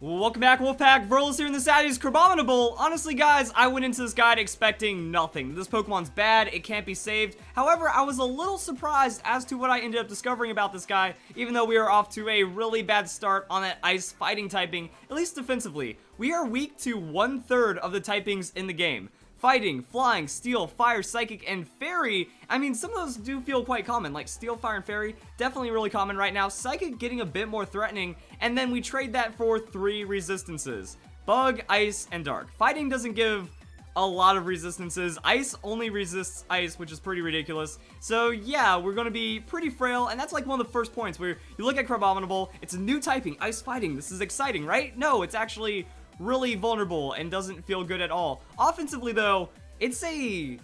Welcome back, Wolfpack. Verlis here in the To Use Crabominable. Honestly, guys, I went into this guide expecting nothing. This Pokemon's bad, it can't be saved. However, I was a little surprised as to what I ended up discovering about this guy, even though we are off to a really bad start on that ice fighting typing, at least defensively. We are weak to 1/3 of the typings in the game. Fighting, flying, steel, fire, psychic, and fairy. I mean, some of those do feel quite common, like steel, fire, and fairy, definitely really common right now. Psychic getting a bit more threatening, and then we trade that for 3 resistances. Bug, ice, and dark. Fighting doesn't give a lot of resistances. Ice only resists ice, which is pretty ridiculous. So yeah, we're going to be pretty frail, and that's like one of the first points where you look at Crabominable, it's a new typing, ice fighting. This is exciting, right? No, it's actually really vulnerable and doesn't feel good at all. Offensively though, it's a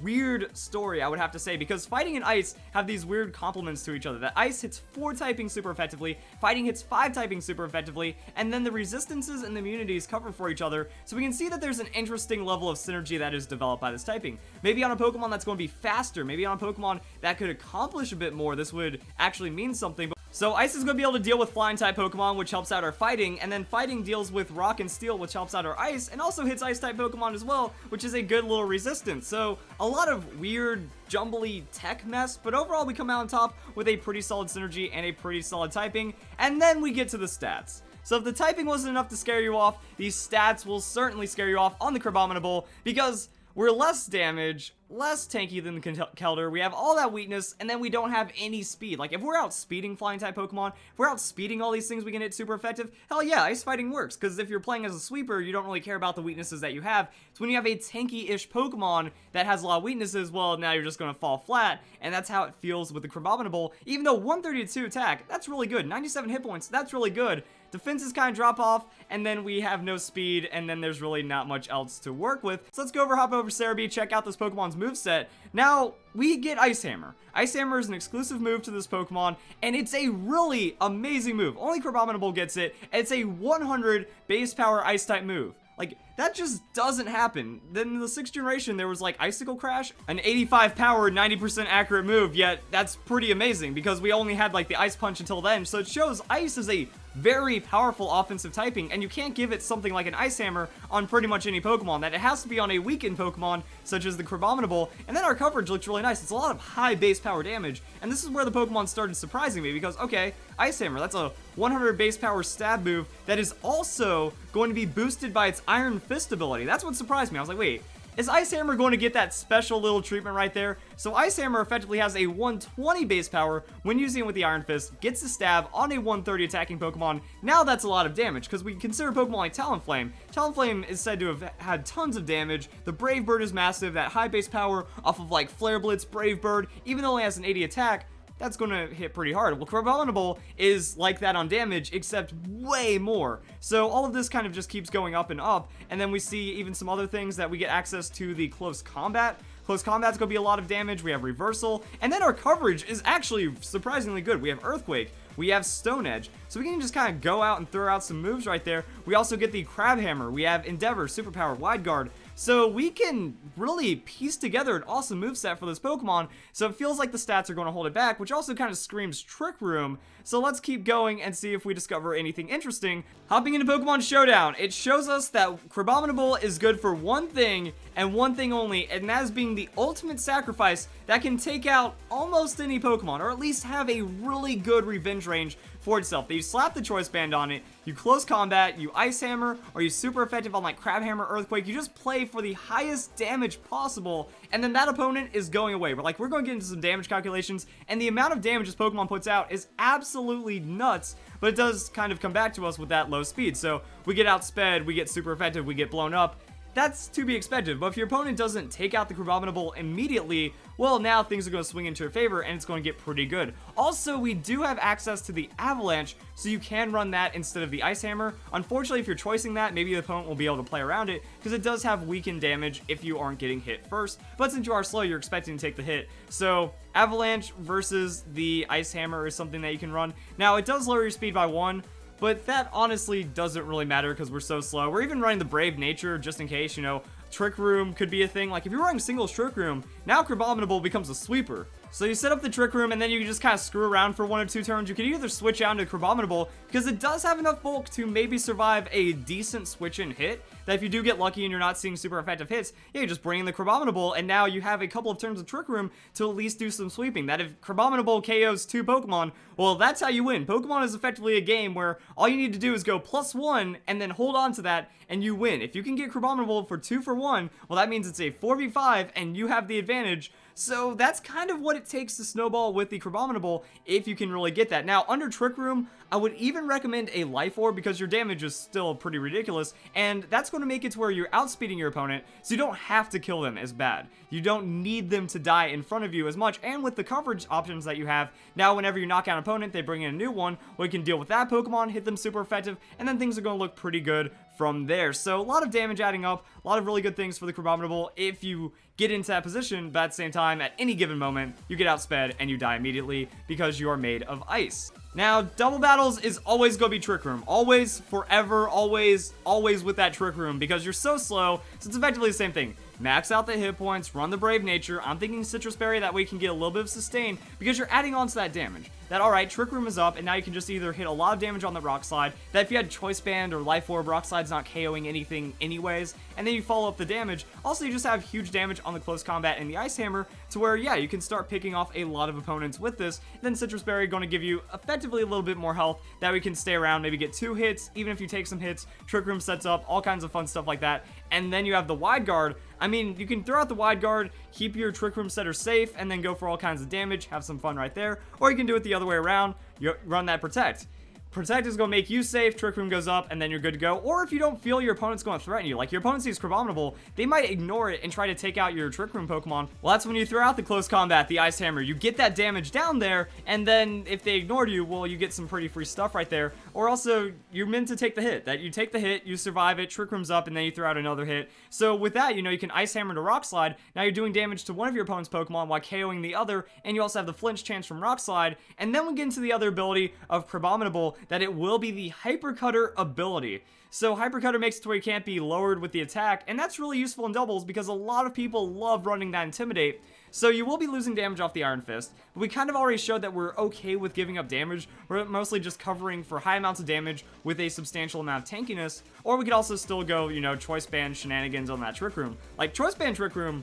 weird story, I would have to say, because fighting and ice have these weird complements to each other. That ice hits 4 typing super effectively, fighting hits 5 typing super effectively, and then the resistances and the immunities cover for each other, so we can see that there's an interesting level of synergy that is developed by this typing. Maybe on a Pokemon that's going to be faster, maybe on a Pokemon that could accomplish a bit more, this would actually mean something. So Ice is going to be able to deal with flying type Pokemon, which helps out our fighting, and then fighting deals with rock and steel, which helps out our ice, and also hits ice type Pokemon as well, which is a good little resistance. So a lot of weird, jumbly tech mess, but overall we come out on top with a pretty solid synergy and a pretty solid typing, and then we get to the stats. So if the typing wasn't enough to scare you off, these stats will certainly scare you off on the Crabominable, because we're less damage, less tanky than the Kelder, we have all that weakness, and then we don't have any speed. Like, if we're outspeeding flying type Pokemon, if we're outspeeding all these things we can hit super effective, hell yeah, ice fighting works, because if you're playing as a sweeper, you don't really care about the weaknesses that you have. So when you have a tanky-ish Pokemon that has a lot of weaknesses, well, now you're just going to fall flat, and that's how it feels with the Crabominable. Even though 132 attack, that's really good, 97 hit points, that's really good. Defenses kind of drop off, and then we have no speed, and then there's really not much else to work with. So let's hop over to Cerebi, check out this Pokemon's moveset. Now, we get Ice Hammer. Ice Hammer is an exclusive move to this Pokemon, and it's a really amazing move. Only Crabominable gets it, and it's a 100 base power Ice type move. Like, that just doesn't happen. Then in the 6th generation, there was like Icicle Crash, an 85 power, 90% accurate move, yet that's pretty amazing because we only had like the Ice Punch until then. So it shows Ice is a very powerful offensive typing, and you can't give it something like an Ice Hammer on pretty much any Pokemon. That it has to be on a weakened Pokemon, such as the Crabominable, and then our coverage looks really nice. It's a lot of high base power damage, and this is where the Pokemon started surprising me, because, okay, Ice Hammer, that's a 100 base power stab move that is also going to be boosted by its Iron Fist ability. That's what surprised me. I was like, wait, is Ice Hammer going to get that special little treatment right there? So Ice Hammer effectively has a 120 base power when using it with the Iron Fist, gets the stab on a 130 attacking Pokemon. Now that's a lot of damage, because we consider Pokemon like Talonflame. Talonflame is said to have had tons of damage. The Brave Bird is massive, that high base power off of like Flare Blitz, Brave Bird, even though it only has an 80 attack, that's going to hit pretty hard. Well, Crabominable is like that on damage, except way more. So all of this kind of just keeps going up and up, and then we see even some other things that we get access to the Close Combat. Close Combat's going to be a lot of damage. We have Reversal, and then our coverage is actually surprisingly good. We have Earthquake, we have Stone Edge, so we can just kind of go out and throw out some moves right there. We also get the Crab Hammer, we have Endeavor, Superpower, Wide Guard, so we can really piece together an awesome moveset for this Pokemon, so it feels like the stats are going to hold it back, which also kind of screams Trick Room. So let's keep going and see if we discover anything interesting. Hopping into Pokemon Showdown, it shows us that Crabominable is good for one thing, and one thing only, and that is being the ultimate sacrifice that can take out almost any Pokemon, or at least have a really good revenge range for itself. That you slap the Choice Band on it, you Close Combat, you Ice Hammer, or you super effective on like Crab Hammer, Earthquake, you just play for the highest damage possible, and then that opponent is going away. We're going to get into some damage calculations, and the amount of damage this Pokemon puts out is absolutely nuts, but it does kind of come back to us with that low speed. So we get outsped, we get super effective, we get blown up. That's to be expected, but if your opponent doesn't take out the Crabominable immediately, well, now things are going to swing into your favor, and it's going to get pretty good. Also, we do have access to the Avalanche, so you can run that instead of the Ice Hammer. Unfortunately, if you're choosing that, maybe the opponent will be able to play around it, because it does have weakened damage if you aren't getting hit first, but since you are slow, you're expecting to take the hit. So Avalanche versus the Ice Hammer is something that you can run. Now, it does lower your speed by 1, but that honestly doesn't really matter because we're so slow. We're even running the Brave Nature just in case, you know, Trick Room could be a thing. Like, if you're running single Trick Room, now Crabominable becomes a sweeper. So you set up the Trick Room, and then you can just kind of screw around for 1 or 2 turns. You can either switch out into Crabominable, because it does have enough bulk to maybe survive a decent switch-in hit, that if you do get lucky and you're not seeing super effective hits, yeah, you just bring in the Crabominable, and now you have a couple of turns of Trick Room to at least do some sweeping. That if Crabominable KOs 2 Pokemon, well, that's how you win. Pokemon is effectively a game where all you need to do is go +1 and then hold on to that, and you win. If you can get Crabominable for 2 for 1, well, that means it's a 4v5, and you have the advantage. So that's kind of what it takes to snowball with the Crabominable if you can really get that. Now, under Trick Room, I would even recommend a Life Orb because your damage is still pretty ridiculous, and that's going to make it to where you're outspeeding your opponent, so you don't have to kill them as bad. You don't need them to die in front of you as much, and with the coverage options that you have, now whenever you knock out an opponent, they bring in a new one, well, you can deal with that Pokemon, hit them super effective, and then things are going to look pretty good from there. So a lot of damage adding up, a lot of really good things for the Crabominable if you get into that position, but at the same time, at any given moment, you get outsped and you die immediately because you are made of ice. Now, double battles is always going to be Trick Room. Always, forever, always with that Trick Room because you're so slow, so it's effectively the same thing. Max out the hit points, run the Brave Nature. I'm thinking Citrus Berry, that way you can get a little bit of sustain because you're adding on to that damage. That, alright, Trick Room is up, and now you can just either hit a lot of damage on the Rock Slide, that if you had Choice Band or Life Orb, Rock Slide's not KOing anything anyways, and then you follow up the damage. Also, you just have huge damage on the Close Combat and the Ice Hammer, to where, yeah, you can start picking off a lot of opponents with this. Then Citrus Berry going to give you effectively a little bit more health, that we can stay around, maybe get 2 hits, even if you take some hits. Trick Room sets up, all kinds of fun stuff like that. And then you have the Wide Guard. I mean, you can throw out the Wide Guard, keep your Trick Room setter safe, and then go for all kinds of damage, have some fun right there. Or you can do it the other way around, you run that Protect. Protect is going to make you safe, Trick Room goes up, and then you're good to go. Or if you don't feel your opponent's going to threaten you, like your opponent sees Crabominable, they might ignore it and try to take out your Trick Room Pokemon. Well, that's when you throw out the Close Combat, the Ice Hammer. You get that damage down there, and then if they ignored you, well, you get some pretty free stuff right there. Or also, you're meant to take the hit. That you take the hit, you survive it, Trick Room's up, and then you throw out another hit. So with that, you know, you can Ice Hammer to Rock Slide. Now you're doing damage to one of your opponent's Pokemon while KOing the other, and you also have the flinch chance from Rock Slide. And then we get into the other ability of Crabominable, that it will be the Hyper Cutter ability. So Hyper Cutter makes it to where you can't be lowered with the attack, and that's really useful in doubles because a lot of people love running that Intimidate. So you will be losing damage off the Iron Fist, but we kind of already showed that we're okay with giving up damage. We're mostly just covering for high amounts of damage with a substantial amount of tankiness, or we could also still go, you know, Choice Band shenanigans on that Trick Room. Like Choice Band Trick Room,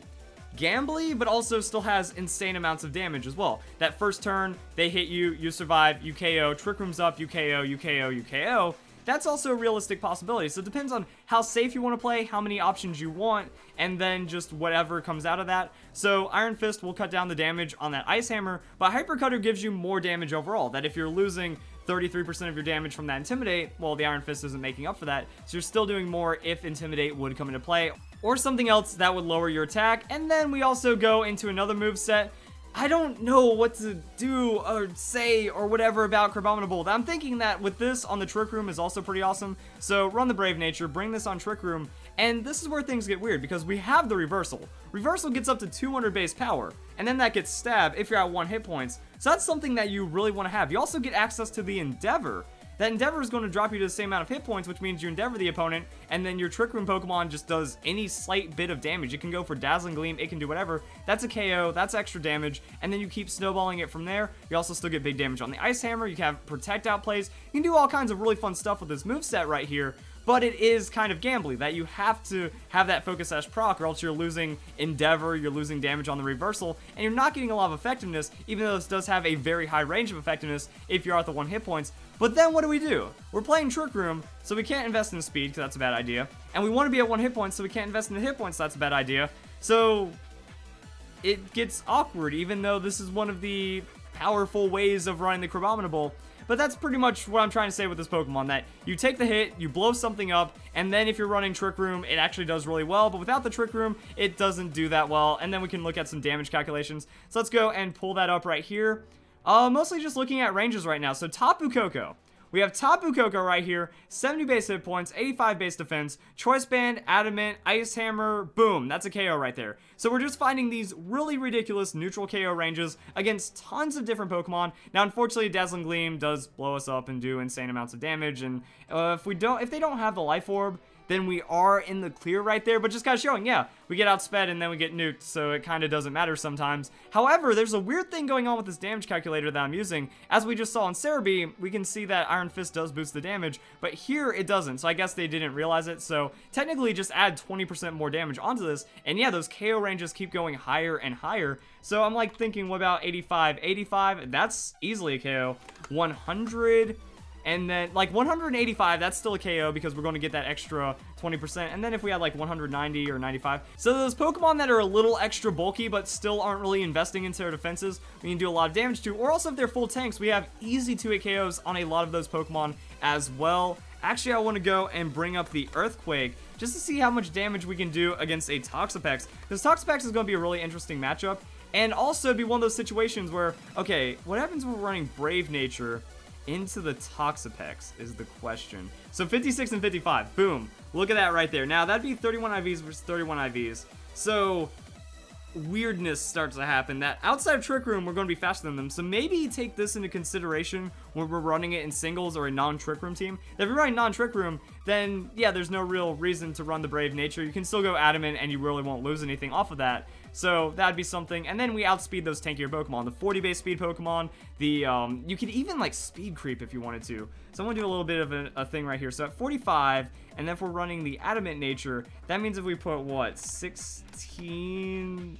gambly, but also still has insane amounts of damage as well. That first turn, they hit you, you survive, you KO, Trick Room's up, you KO, you KO, you KO. That's also a realistic possibility. So it depends on how safe you want to play, how many options you want, and then just whatever comes out of that. So Iron Fist will cut down the damage on that Ice Hammer, but Hyper Cutter gives you more damage overall. That if you're losing 33% of your damage from that Intimidate, well, the Iron Fist isn't making up for that. So you're still doing more if Intimidate would come into play, or something else that would lower your attack. And then we also go into another moveset. I don't know what to do or say or whatever about Crabominable. I'm thinking that with this on the Trick Room is also pretty awesome. So run the Brave Nature, bring this on Trick Room, and this is where things get weird because we have the Reversal. Reversal gets up to 200 base power, and then that gets Stab if you're at 1 hit points. So that's something that you really want to have. You also get access to the Endeavor. That Endeavor is going to drop you to the same amount of hit points, which means you Endeavor the opponent, and then your Trick Room Pokemon just does any slight bit of damage. It can go for Dazzling Gleam, it can do whatever. That's a KO, that's extra damage, and then you keep snowballing it from there. You also still get big damage on the Ice Hammer, you can have Protect outplays. You can do all kinds of really fun stuff with this moveset right here, but it is kind of gambly, that you have to have that Focus Sash proc, or else you're losing Endeavor, you're losing damage on the Reversal, and you're not getting a lot of effectiveness, even though this does have a very high range of effectiveness if you're at the 1 hit points. But then what do? We're playing Trick Room, so we can't invest in speed, because that's a bad idea. And we want to be at 1 hit point, so we can't invest in the hit points, so that's a bad idea. So it gets awkward, even though this is one of the powerful ways of running the Crabominable. But that's pretty much what I'm trying to say with this Pokemon, that you take the hit, you blow something up, and then if you're running Trick Room, it actually does really well, but without the Trick Room, it doesn't do that well, and then we can look at some damage calculations. So let's go and pull that up right here. Mostly just looking at ranges right now. So Tapu Koko. We have Tapu Koko right here, 70 base hit points, 85 base defense, Choice Band, Adamant, Ice Hammer, boom, that's a KO right there. So we're just finding these really ridiculous neutral KO ranges against tons of different Pokemon. Now, unfortunately, Dazzling Gleam does blow us up and do insane amounts of damage, and if they don't have the Life Orb, then we are in the clear right there. But just kind of showing, yeah, we get outsped and then we get nuked, so it kind of doesn't matter sometimes. However, there's a weird thing going on with this damage calculator that I'm using. As we just saw in Cerebi, we can see that Iron Fist does boost the damage, but here it doesn't, so I guess they didn't realize it. So technically just add 20% more damage onto this, and yeah, those KO ranges keep going higher and higher. So I'm like thinking, what about 85? 85, that's easily a KO. 100, and then like 185, that's still a KO because we're going to get that extra 20%. And then if we had like 190 or 95, so those Pokemon that are a little extra bulky but still aren't really investing into their defenses, we can do a lot of damage to. Or also if they're full tanks, we have easy 2-hit KOs on a lot of those Pokemon as well. Actually, I want to go and bring up the Earthquake just to see how much damage we can do against a Toxapex, because Toxapex is going to be a really interesting matchup. And also be one of those situations where, okay, what happens when we're running Brave Nature into the Toxapex is the question. So 56 and 55, boom. Look at that right there. Now, that'd be 31 IVs versus 31 IVs. So weirdness starts to happen. That outside of Trick Room, we're going to be faster than them. So maybe take this into consideration when we're running it in singles or a non-Trick Room team. If you're running non-Trick Room, then yeah, there's no real reason to run the Brave Nature. You can still go Adamant and you really won't lose anything off of that. So that'd be something. And then we outspeed those tankier Pokemon. The 40 base speed Pokemon, the you could even like speed creep if you wanted to. So I'm gonna do a little bit of a thing right here. So at 45, and then if we're running the Adamant Nature, that means if we put what, 16,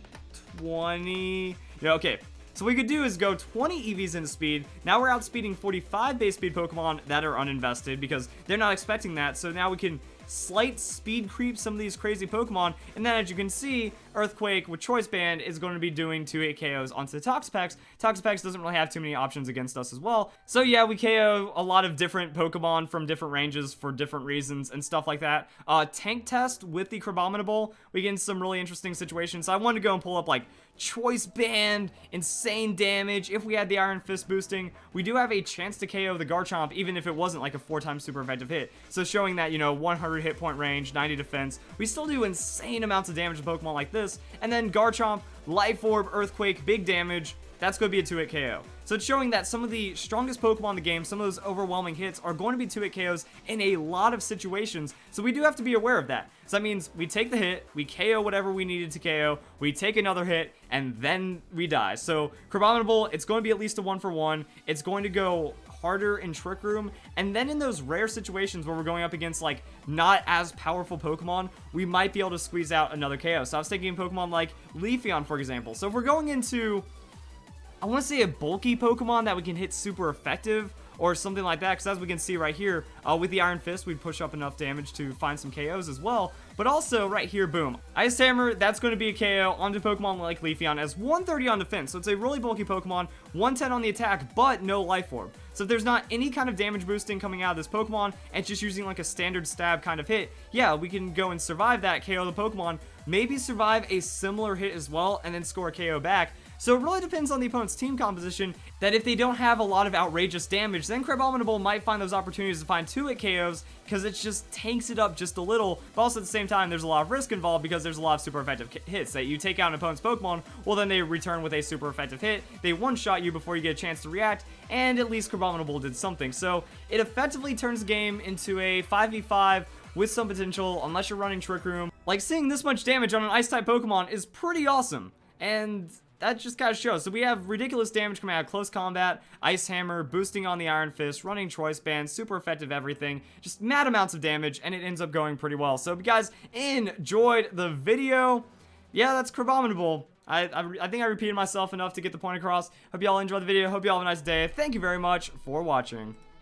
20, yeah, okay. So what we could do is go 20 EVs into speed. Now we're outspeeding 45 base speed Pokemon that are uninvested because they're not expecting that. So now we can slight speed creep some of these crazy Pokemon, and then as you can see, Earthquake with Choice Band is going to be doing 2-hit KOs onto the Toxapex. Toxapex doesn't really have too many options against us as well. So yeah, we KO a lot of different Pokemon from different ranges for different reasons and stuff like that. Tank Test with the Crabominable, we get in some really interesting situations. So I wanted to go and pull up like Choice Band, insane damage. If we had the Iron Fist boosting, we do have a chance to KO the Garchomp even if it wasn't like a 4-time super effective hit. So showing that, you know, 100 hit point range, 90 defense, we still do insane amounts of damage to Pokemon like this. And then Garchomp, Life Orb, Earthquake, big damage, that's going to be a 2-hit KO. So it's showing that some of the strongest Pokemon in the game, some of those overwhelming hits are going to be 2-hit KOs in a lot of situations. So we do have to be aware of that. So that means we take the hit, we KO whatever we needed to KO, we take another hit, and then we die. So Crabominable, it's going to be at least a 1-for-1. It's going to go harder in Trick Room, and then in those rare situations where we're going up against like not as powerful Pokemon, we might be able to squeeze out another KO. So I was thinking Pokemon like Leafeon, for example. So if we're going into, I want to say a bulky Pokemon that we can hit super effective or something like that, because as we can see right here, with the Iron Fist, we'd push up enough damage to find some KOs as well. But also, right here, boom. Ice Hammer, that's going to be a KO onto Pokemon like Leafeon as 130 on defense. So it's a really bulky Pokemon, 110 on the attack, but no Life Orb. So if there's not any kind of damage boosting coming out of this Pokemon, and it's just using like a standard stab kind of hit, yeah, we can go and survive that, KO the Pokemon, maybe survive a similar hit as well, and then score a KO back. So it really depends on the opponent's team composition, that if they don't have a lot of outrageous damage, then Crabominable might find those opportunities to find 2-hit KOs, because it just tanks it up just a little, but also at the same time, there's a lot of risk involved because there's a lot of super effective hits. That you take out an opponent's Pokemon, well then they return with a super effective hit, they one-shot you before you get a chance to react, and at least Crabominable did something. So it effectively turns the game into a 5v5 with some potential, unless you're running Trick Room. Like, seeing this much damage on an Ice-type Pokemon is pretty awesome, and that just kind of shows. So we have ridiculous damage coming out of close combat, Ice Hammer, boosting on the Iron Fist, running Choice Band, super effective everything, just mad amounts of damage, and it ends up going pretty well. So if you guys enjoyed the video, yeah, that's Crabominable. I think I repeated myself enough to get the point across. Hope y'all enjoyed the video. Hope y'all have a nice day. Thank you very much for watching.